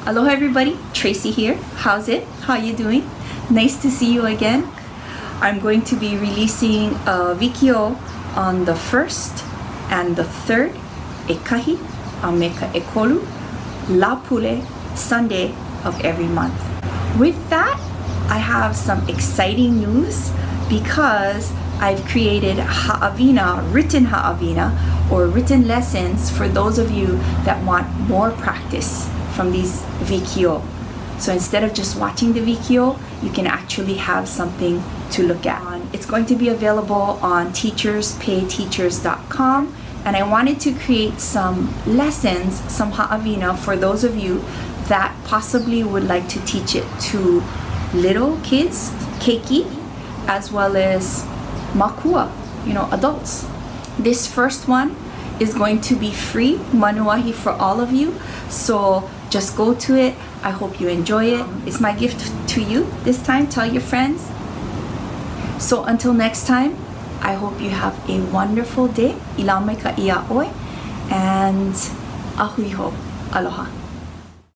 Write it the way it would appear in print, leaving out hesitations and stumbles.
Aloha everybody, Tracie here. How's it? How you doing? Nice to see you again. I'm going to be releasing a vikio on the 1st and the 3rd, ekahi, a meka ekolu, lapule, Sunday of every month. With that, I have some exciting news because I've created ha'awina, written ha'awina, or written lessons for those of you that want more practice from these vikio. So instead of just watching the vikio, you can actually have something to look at. It's going to be available on teacherspayteachers.com, and I wanted to create some lessons, some ha'awina for those of you that possibly would like to teach it to little kids, keiki, as well as makua, adults. This first one is going to be free, manuahi, for all of you. So just go to it. I hope you enjoy it. It's my gift to you this time. Tell your friends. So until next time, I hope you have a wonderful day. Ilamai ka ia oi, and ahui ho. Aloha.